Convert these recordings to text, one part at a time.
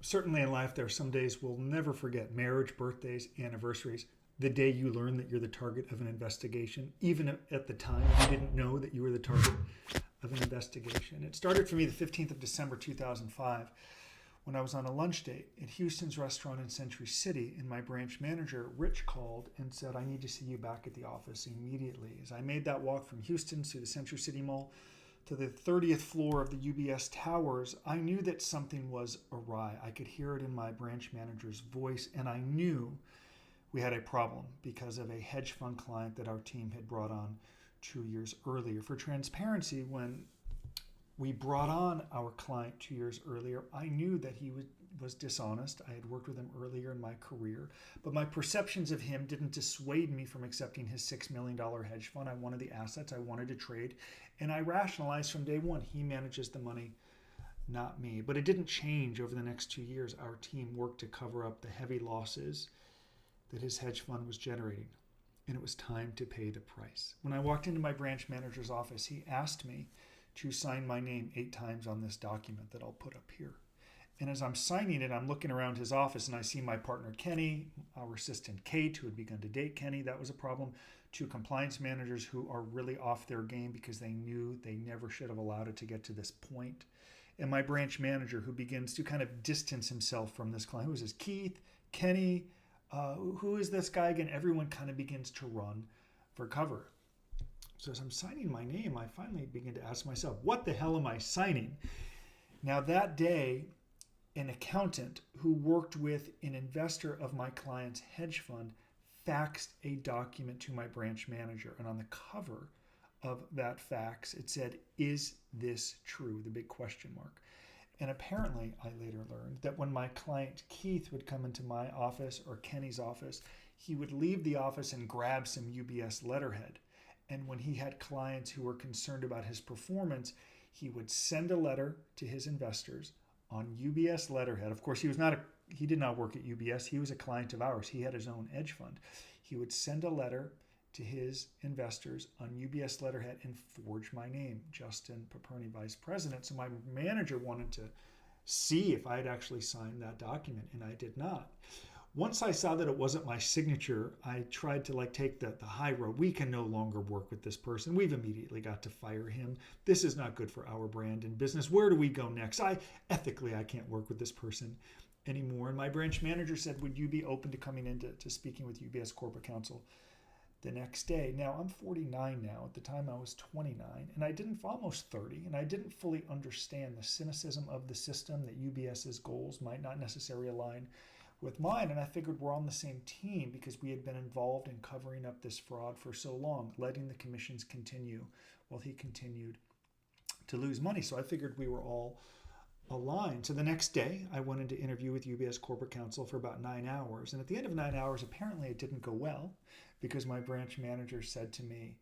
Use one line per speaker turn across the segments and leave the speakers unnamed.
Certainly in life, there are some days we'll never forget: marriage, birthdays, anniversaries. The day you learn that you're the target of an investigation, even at the time you didn't know that you were the target of an investigation. It started for me the 15th of December 2005 when I was on a lunch date at Houston's restaurant in Century City, and my branch manager, Rich, called and said, "I need to see you back at the office immediately." As I made that walk from Houston to the Century City Mall to the 30th floor of the UBS towers, I knew that something was awry. I could hear it in my branch manager's voice, and I knew we had a problem because of a hedge fund client that our team had brought on 2 years earlier. For transparency, when we brought on our client 2 years earlier, I knew that he was dishonest. I had worked with him earlier in my career, but my perceptions of him didn't dissuade me from accepting his $6 million hedge fund. I wanted the assets, I wanted to trade, and I rationalized from day one, he manages the money, not me. But it didn't change over the next 2 years. Our team worked to cover up the heavy losses that his hedge fund was generating, and it was time to pay the price. When I walked into my branch manager's office, he asked me to sign my name 8 times on this document that I'll put up here. And as I'm signing it, I'm looking around his office and I see my partner Kenny, our assistant Kate, who had begun to date Kenny. That was a problem. 2 compliance managers who are really off their game because they knew they never should have allowed it to get to this point. And my branch manager, who begins to kind of distance himself from this client. Who is this? Keith, Kenny, who is this guy again? Everyone kind of begins to run for cover. So as I'm signing my name, I finally begin to ask myself, what the hell am I signing? Now that day, an accountant who worked with an investor of my client's hedge fund faxed a document to my branch manager. And on the cover of that fax, it said, "Is this true?" The big question mark. And apparently, I later learned that when my client Keith would come into my office or Kenny's office, he would leave the office and grab some UBS letterhead. And when he had clients who were concerned about his performance, he would send a letter to his investors on UBS letterhead. Of course, he did not work at UBS. He was a client of ours. He had his own hedge fund. He would send a letter to his investors on UBS letterhead and forge my name, Justin Paperny, Vice President. So my manager wanted to see if I had actually signed that document, and I did not. Once I saw that it wasn't my signature, I tried to take the high road. We can no longer work with this person. We've immediately got to fire him. This is not good for our brand and business. Where do we go next? Ethically, I can't work with this person anymore. And my branch manager said, "Would you be open to coming in to speaking with UBS corporate counsel the next day?" Now, I'm 49 now. At the time, I was 29, and I didn't, almost 30, and I didn't fully understand the cynicism of the system, that UBS's goals might not necessarily align with mine. And I figured we're on the same team because we had been involved in covering up this fraud for so long, letting the commissions continue while he continued to lose money. So I figured we were all aligned. So the next day, I went into interview with UBS corporate counsel for about 9 hours. And at the end of 9 hours, apparently it didn't go well, because my branch manager said to me,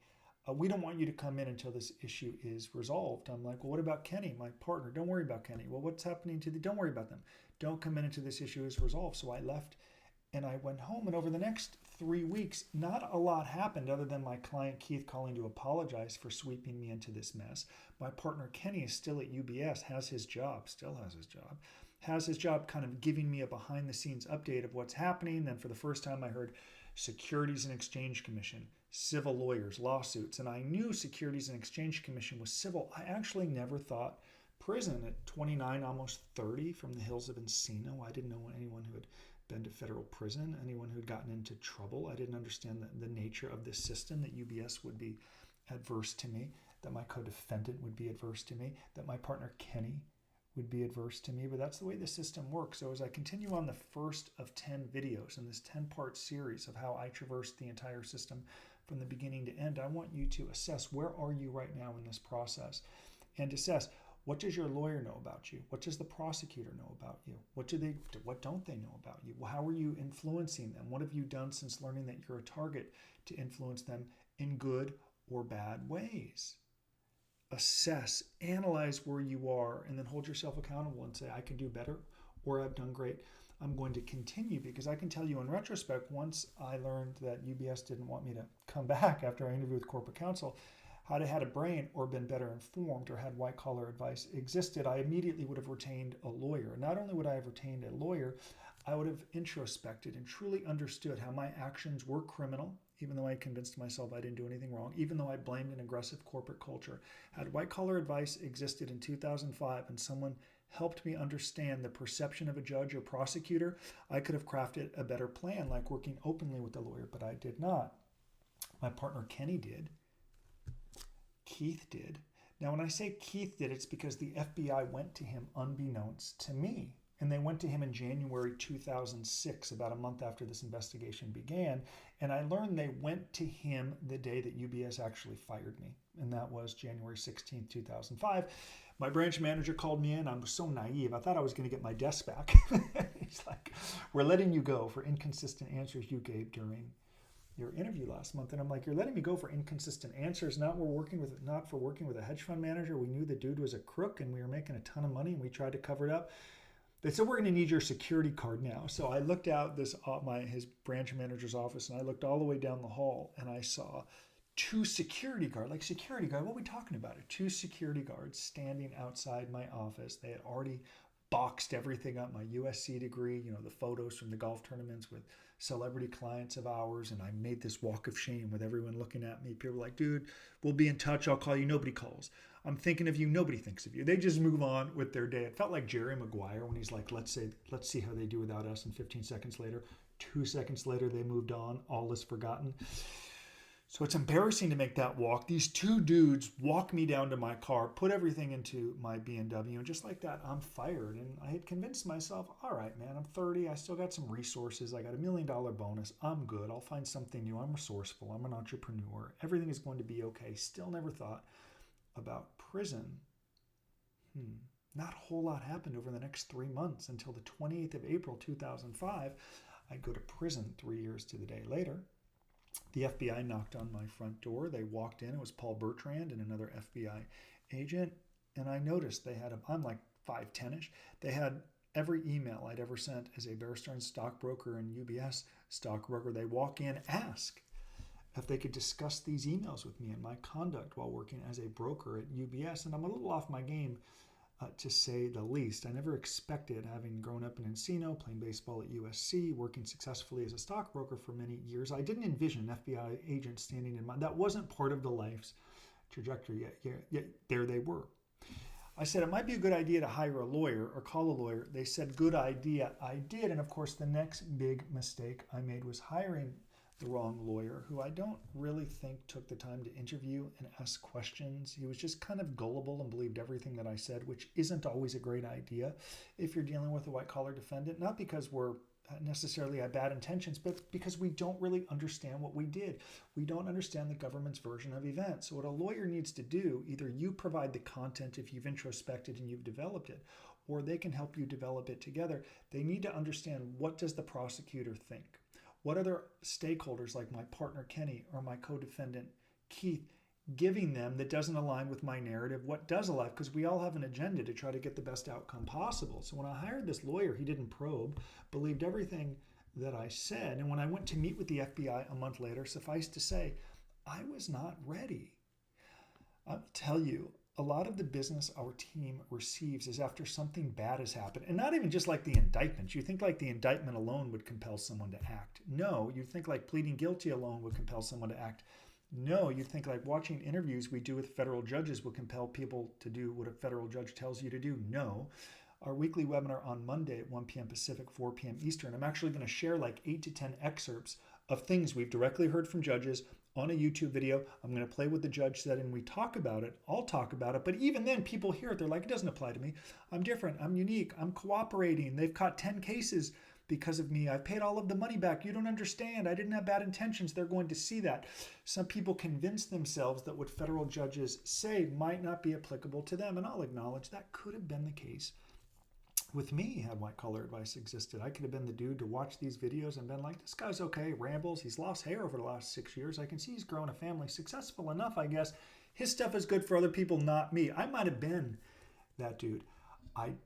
"We don't want you to come in until this issue is resolved." I'm like, "Well, what about Kenny, my partner?" "Don't worry about Kenny." "Well, what's happening to don't worry about them. Don't come in until this issue is resolved." So I left and I went home. And over the next 3 weeks, not a lot happened other than my client Keith calling to apologize for sweeping me into this mess. My partner Kenny is still at UBS, has his job kind of giving me a behind the scenes update of what's happening. Then for the first time, I heard Securities and Exchange Commission, civil lawyers, lawsuits. And I knew Securities and Exchange Commission was civil. I actually never thought prison at 29, almost 30, from the hills of Encino. I didn't know anyone who had been to federal prison, anyone who had gotten into trouble. I didn't understand the nature of this system, that UBS would be adverse to me, that my co-defendant would be adverse to me, that my partner Kenny would be adverse to me. But that's the way the system works. So as I continue on the first of 10 videos in this 10-part series of how I traversed the entire system from the beginning to end, I want you to assess, where are you right now in this process, and assess, what does your lawyer know about you? What does the prosecutor know about you? What don't they know about you? Well, how are you influencing them? What have you done since learning that you're a target to influence them in good or bad ways? Assess, analyze where you are, and then hold yourself accountable and say, "I can do better," or "I've done great. I'm going to continue." Because I can tell you in retrospect, once I learned that UBS didn't want me to come back after I interviewed with corporate counsel, Had I had a brain or been better informed or had white collar advice existed, I immediately would have retained a lawyer. Not only would I have retained a lawyer, I would have introspected and truly understood how my actions were criminal, even though I convinced myself I didn't do anything wrong, even though I blamed an aggressive corporate culture. Had white collar advice existed in 2005 and someone helped me understand the perception of a judge or prosecutor, I could have crafted a better plan, like working openly with the lawyer, but I did not. My partner Kenny did. Keith did. Now, when I say Keith did, it's because the FBI went to him unbeknownst to me. And they went to him in January 2006, about a month after this investigation began. And I learned they went to him the day that UBS actually fired me. And that was January 16th, 2005. My branch manager called me in. I was so naive. I thought I was going to get my desk back. He's like, we're letting you go for inconsistent answers you gave during your interview last month. And I'm like, you're letting me go for inconsistent answers, not for working with a hedge fund manager. We knew the dude was a crook and we were making a ton of money and we tried to cover it up. They said, we're going to need your security card now. So I looked out his branch manager's office and I looked all the way down the hall and I saw two security guards, what are we talking about? Two security guards standing outside my office. They had already boxed everything up, my USC degree, the photos from the golf tournaments with celebrity clients of ours. And I made this walk of shame with everyone looking at me. People were like, dude, we'll be in touch. I'll call you. Nobody calls. I'm thinking of you. Nobody thinks of you. They just move on with their day. It felt like Jerry Maguire when he's like, let's see how they do without us. And 15 seconds later, 2 seconds later, they moved on. All is forgotten. So it's embarrassing to make that walk. These two dudes walk me down to my car, put everything into my BMW, and just like that, I'm fired. And I had convinced myself, all right, man, I'm 30. I still got some resources. I got $1 million bonus. I'm good. I'll find something new. I'm resourceful. I'm an entrepreneur. Everything is going to be okay. Still never thought about prison. Not a whole lot happened over the next 3 months until the 28th of April, 2005. I'd go to prison 3 years to the day later. The FBI knocked on my front door. They walked in. It was Paul Bertrand and another FBI agent. And I noticed I'm like 5'10"ish. They had every email I'd ever sent as a Bear Stearns stockbroker and UBS stockbroker. They walk in, ask if they could discuss these emails with me and my conduct while working as a broker at UBS. And I'm a little off my game, to say the least. I never expected, having grown up in Encino, playing baseball at USC, working successfully as a stockbroker for many years, I didn't envision an FBI agent standing in my... That wasn't part of the life's trajectory yet there they were. I said, it might be a good idea to hire a lawyer or call a lawyer. They said, good idea. I did. And of course, the next big mistake I made was hiring the wrong lawyer, who I don't really think took the time to interview and ask questions. He was just kind of gullible and believed everything that I said, which isn't always a great idea if you're dealing with a white-collar defendant, not because we're necessarily had bad intentions, but because we don't really understand what we did. We don't understand the government's version of events. So what a lawyer needs to do, either you provide the content if you've introspected and you've developed it, or they can help you develop it together. They need to understand, what does the prosecutor think? What other stakeholders, like my partner Kenny or my co-defendant Keith, giving them that doesn't align with my narrative? What does align? Because we all have an agenda to try to get the best outcome possible. So when I hired this lawyer, he didn't probe, believed everything that I said. And when I went to meet with the FBI a month later, suffice to say, I was not ready. I'll tell you, a lot of the business our team receives is after something bad has happened. And not even just like the indictment. You think like the indictment alone would compel someone to act. No, you think like pleading guilty alone would compel someone to act. No, you think like watching interviews we do with federal judges will compel people to do what a federal judge tells you to do. No. Our weekly webinar on Monday at 1 p.m. Pacific, 4 p.m. Eastern, I'm actually going to share like 8 to 10 excerpts of things we've directly heard from judges on a YouTube video. I'm going to play what the judge said and we talk about it. I'll talk about it. But even then, people hear it. They're like, it doesn't apply to me. I'm different. I'm unique. I'm cooperating. They've caught 10 cases because of me. I've paid all of the money back. You don't understand. I didn't have bad intentions. They're going to see that. Some people convince themselves that what federal judges say might not be applicable to them. And I'll acknowledge that could have been the case with me had white collar advice existed. I could have been the dude to watch these videos and been like, this guy's okay, rambles. He's lost hair over the last 6 years. I can see he's grown a family, successful enough, I guess. His stuff is good for other people, not me. I might have been that dude. I'd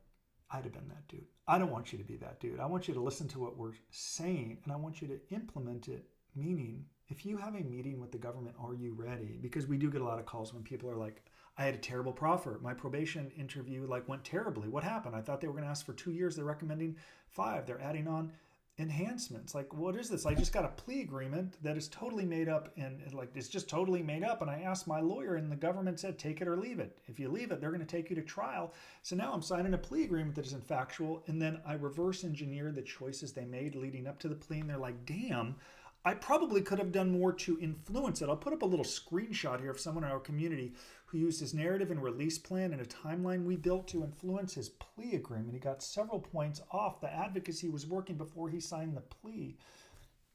have been that dude. I don't want you to be that dude. I want you to listen to what we're saying and I want you to implement it, meaning if you have a meeting with the government, are you ready? Because we do get a lot of calls when people are like, I had a terrible proffer. My probation interview went terribly. What happened? I thought they were going to ask for 2 years. They're recommending 5. They're adding on enhancements. What is this? I just got a plea agreement that is totally made up, and it's just totally made up. And I asked my lawyer, and the government said, take it or leave it. If you leave it, they're going to take you to trial. So now I'm signing a plea agreement that isn't factual, and then I reverse engineer the choices they made leading up to the plea, and they're like, damn, I probably could have done more to influence it. I'll put up a little screenshot here of someone in our community who used his narrative and release plan and a timeline we built to influence his plea agreement. He got several points off. The advocacy was working before he signed the plea.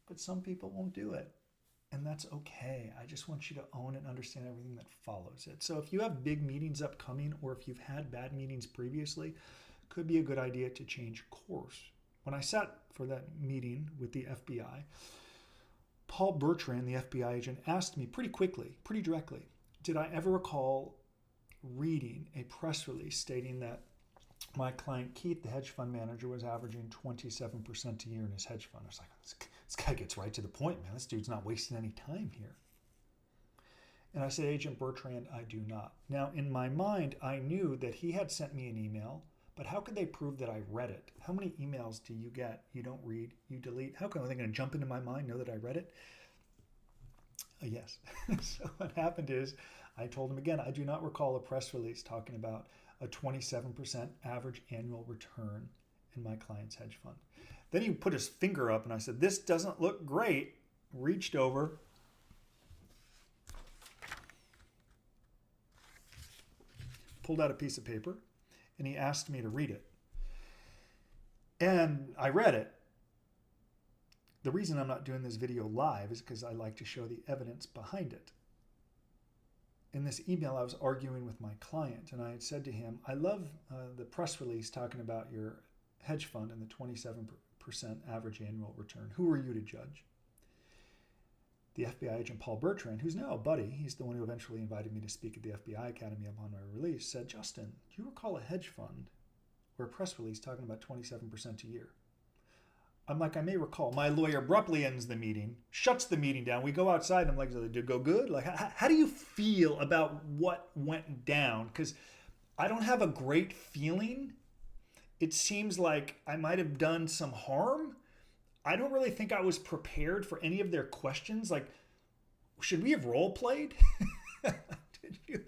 But some people won't do it. And that's okay. I just want you to own and understand everything that follows it. So if you have big meetings upcoming, or if you've had bad meetings previously, it could be a good idea to change course. When I sat for that meeting with the FBI, Paul Bertrand, the FBI agent, asked me pretty quickly, pretty directly, did I ever recall reading a press release stating that my client Keith, the hedge fund manager, was averaging 27% a year in his hedge fund? I was like, this guy gets right to the point, man. This dude's not wasting any time here. And I said, Agent Bertrand, I do not. Now, in my mind, I knew that he had sent me an email, but how could they prove that I read it? How many emails do you get? You don't read, you delete. How come? Are they going to jump into my mind, know that I read it? Yes. So what happened is I told him again, I do not recall a press release talking about a 27% average annual return in my client's hedge fund. Then he put his finger up and I said, this doesn't look great. Reached over, pulled out a piece of paper, and he asked me to read it. And I read it. The reason I'm not doing this video live is because I like to show the evidence behind it. In this email, I was arguing with my client, and I had said to him, I love the press release talking about your hedge fund and the 27% average annual return. Who are you to judge? The FBI agent Paul Bertrand, who's now a buddy, he's the one who eventually invited me to speak at the FBI Academy upon my release, said, Justin, do you recall a hedge fund or a press release talking about 27% a year? I'm like, I may recall. My lawyer abruptly ends the meeting, shuts the meeting down. We go outside, and I'm like, did it go good? How do you feel about what went down? Because I don't have a great feeling. It seems like I might have done some harm. I don't really think I was prepared for any of their questions. Should we have role played? Did you?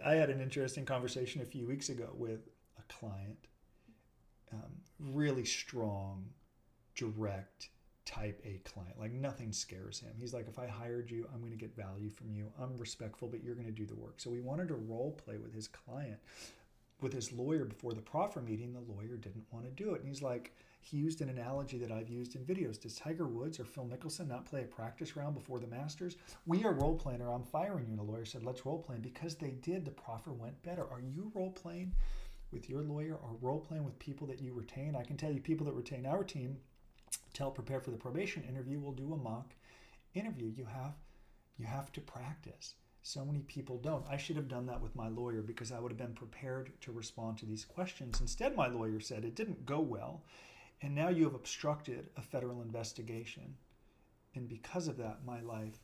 I had an interesting conversation a few weeks ago with a client. Really strong, direct, type A client. Nothing scares him. He's like, if I hired you, I'm going to get value from you. I'm respectful, but you're going to do the work. So we wanted to role play with his client, with his lawyer before the proffer meeting. The lawyer didn't want to do it. And he's like, he used an analogy that I've used in videos. Does Tiger Woods or Phil Mickelson not play a practice round before the Masters? We are role playing, or I'm firing you. And the lawyer said, let's role play. And because they did, the proffer went better. Are you role playing with your lawyer, or role playing with people that you retain? I can tell you, people that retain our team to help prepare for the probation interview will do a mock interview. You have to practice. So many people don't. I should have done that with my lawyer because I would have been prepared to respond to these questions. Instead, my lawyer said it didn't go well, and now you have obstructed a federal investigation. And because of that, my life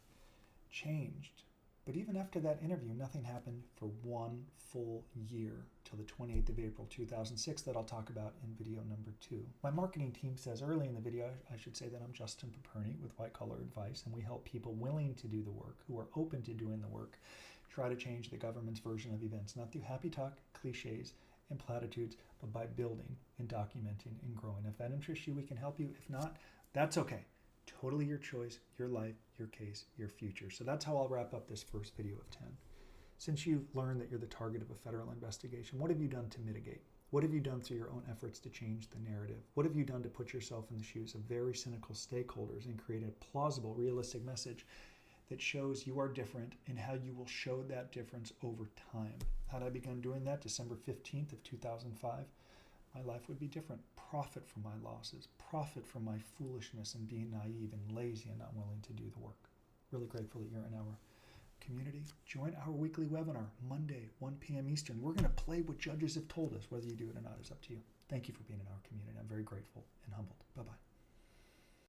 changed. But even after that interview, nothing happened for 1 full year till the 28th of April, 2006, that I'll talk about in video number 2. My marketing team says early in the video, I should say that I'm Justin Paperny with White Collar Advice, and we help people willing to do the work, who are open to doing the work, try to change the government's version of events, not through happy talk, cliches, and platitudes, but by building and documenting and growing. If that interests you, we can help you. If not, that's okay. Totally your choice, your life, your case, your future. So that's how I'll wrap up this first video of 10. Since you've learned that you're the target of a federal investigation, what have you done to mitigate? What have you done through your own efforts to change the narrative? What have you done to put yourself in the shoes of very cynical stakeholders and create a plausible, realistic message that shows you are different and how you will show that difference over time? Had I begun doing that December 15th of 2005, my life would be different. Profit from my losses, profit from my foolishness and being naive and lazy and not willing to do the work. Really grateful that you're in our community. Join our weekly webinar, Monday, 1 p.m. Eastern. We're going to play what judges have told us. Whether you do it or not is up to you. Thank you for being in our community. I'm very grateful and humbled. Bye-bye.